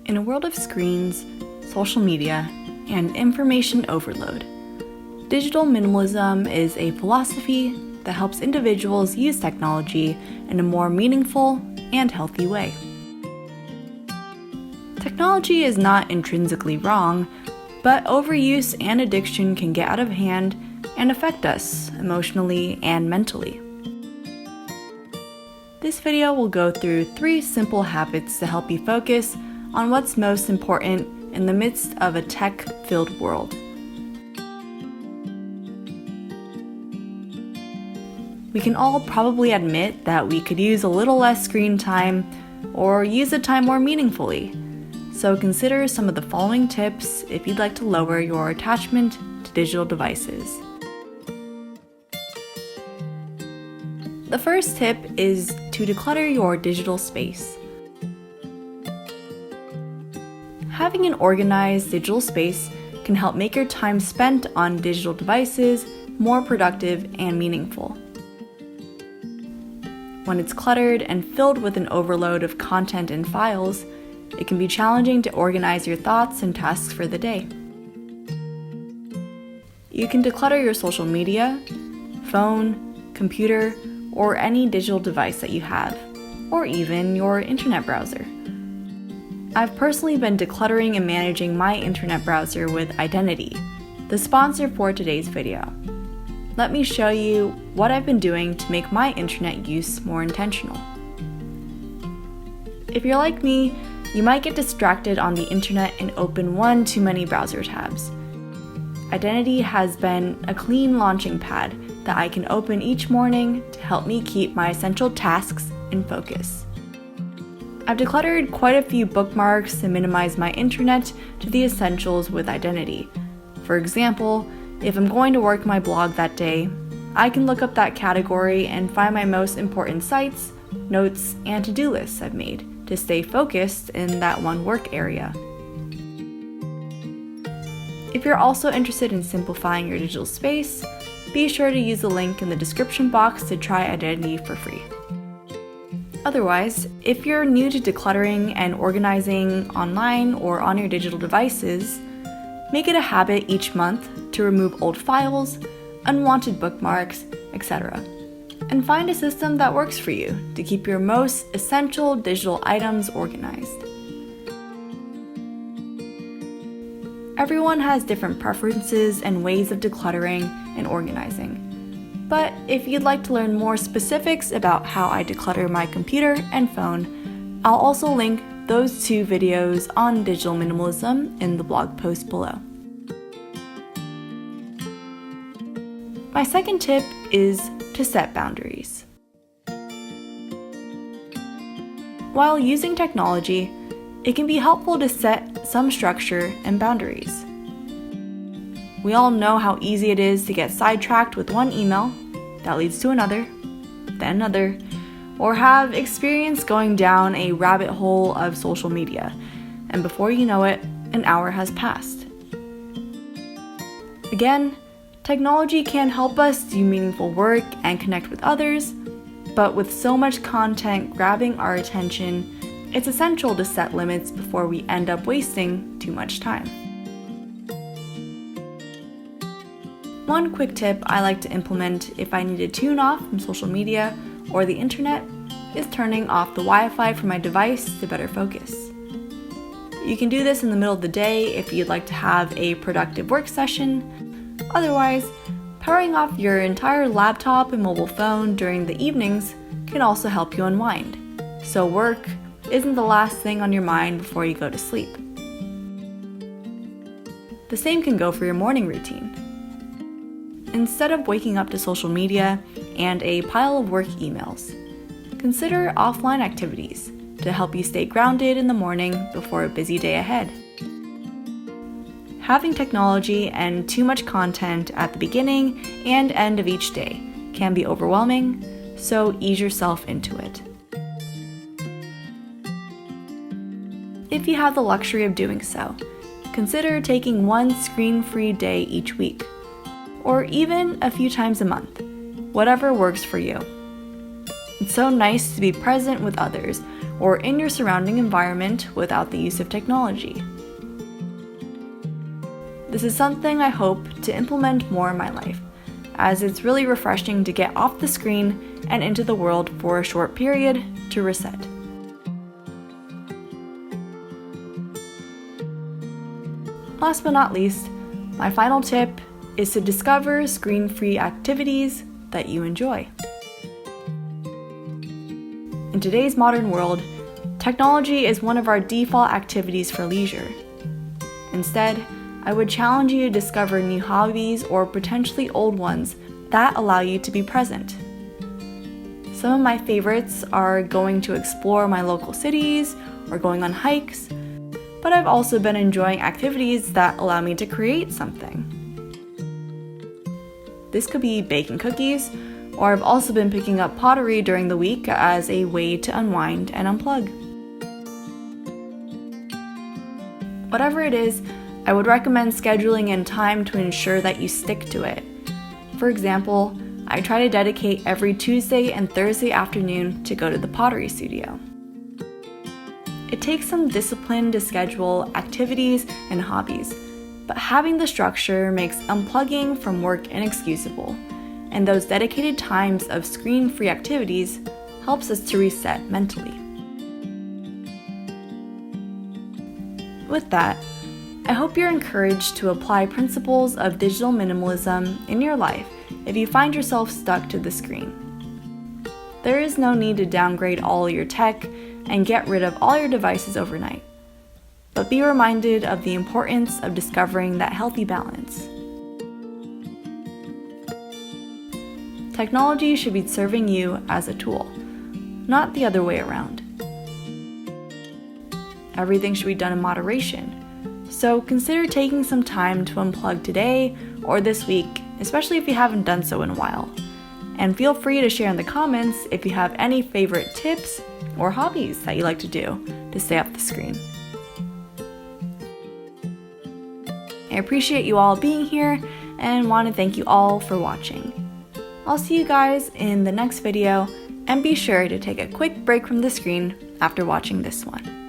In a world of screens, social media, and information overload, digital minimalism is a philosophy that helps individuals use technology in a more meaningful and healthy way. Technology is not intrinsically wrong, but overuse and addiction can get out of hand and affect us emotionally and mentally. This video will go through 3 simple habits to help you focus on what's most important in the midst of a tech-filled world. We can all probably admit that we could use a little less screen time or use the time more meaningfully. So consider some of the following tips if you'd like to lower your attachment to digital devices. The first tip is to declutter your digital space. Having an organized digital space can help make your time spent on digital devices more productive and meaningful. When it's cluttered and filled with an overload of content and files, it can be challenging to organize your thoughts and tasks for the day. You can declutter your social media, phone, computer, or any digital device that you have, or even your internet browser. I've personally been decluttering and managing my internet browser with Identity, the sponsor for today's video. Let me show you what I've been doing to make my internet use more intentional. If you're like me, you might get distracted on the internet and open one too many browser tabs. Identity has been a clean launching pad that I can open each morning to help me keep my essential tasks in focus. I've decluttered quite a few bookmarks and minimized my internet to the essentials with Identity. For example, if I'm going to work my blog that day, I can look up that category and find my most important sites, notes, and to-do lists I've made to stay focused in that one work area. If you're also interested in simplifying your digital space, be sure to use the link in the description box to try Identity for free. Otherwise, if you're new to decluttering and organizing online or on your digital devices, make it a habit each month to remove old files, unwanted bookmarks, etc. And find a system that works for you to keep your most essential digital items organized. Everyone has different preferences and ways of decluttering and organizing. But if you'd like to learn more specifics about how I declutter my computer and phone, I'll also link those 2 videos on digital minimalism in the blog post below. My second tip is to set boundaries. While using technology, it can be helpful to set some structure and boundaries. We all know how easy it is to get sidetracked with one email that leads to another, then another, or have experience going down a rabbit hole of social media, and before you know it, an hour has passed. Again, technology can help us do meaningful work and connect with others, but with so much content grabbing our attention, it's essential to set limits before we end up wasting too much time. One quick tip I like to implement if I need to tune off from social media or the internet is turning off the Wi-Fi from my device to better focus. You can do this in the middle of the day if you'd like to have a productive work session. Otherwise, powering off your entire laptop and mobile phone during the evenings can also help you unwind, so work isn't the last thing on your mind before you go to sleep. The same can go for your morning routine. Instead of waking up to social media and a pile of work emails, consider offline activities to help you stay grounded in the morning before a busy day ahead. Having technology and too much content at the beginning and end of each day can be overwhelming, so ease yourself into it. If you have the luxury of doing so, consider taking one screen-free day each week, or even a few times a month, whatever works for you. It's so nice to be present with others or in your surrounding environment without the use of technology. This is something I hope to implement more in my life, as it's really refreshing to get off the screen and into the world for a short period to reset. Last but not least, my final tip is to discover screen-free activities that you enjoy. In today's modern world, technology is one of our default activities for leisure. Instead, I would challenge you to discover new hobbies or potentially old ones that allow you to be present. Some of my favorites are going to explore my local cities or going on hikes, but I've also been enjoying activities that allow me to create something. This could be baking cookies, or I've also been picking up pottery during the week as a way to unwind and unplug. Whatever it is, I would recommend scheduling in time to ensure that you stick to it. For example, I try to dedicate every Tuesday and Thursday afternoon to go to the pottery studio. It takes some discipline to schedule activities and hobbies, but having the structure makes unplugging from work inexcusable, and those dedicated times of screen-free activities helps us to reset mentally. With that, I hope you're encouraged to apply principles of digital minimalism in your life if you find yourself stuck to the screen. There is no need to downgrade all your tech and get rid of all your devices overnight, but be reminded of the importance of discovering that healthy balance. Technology should be serving you as a tool, not the other way around. Everything should be done in moderation, so consider taking some time to unplug today or this week, especially if you haven't done so in a while. And feel free to share in the comments if you have any favorite tips or hobbies that you like to do to stay off the screen. I appreciate you all being here and want to thank you all for watching. I'll see you guys in the next video, and be sure to take a quick break from the screen after watching this one.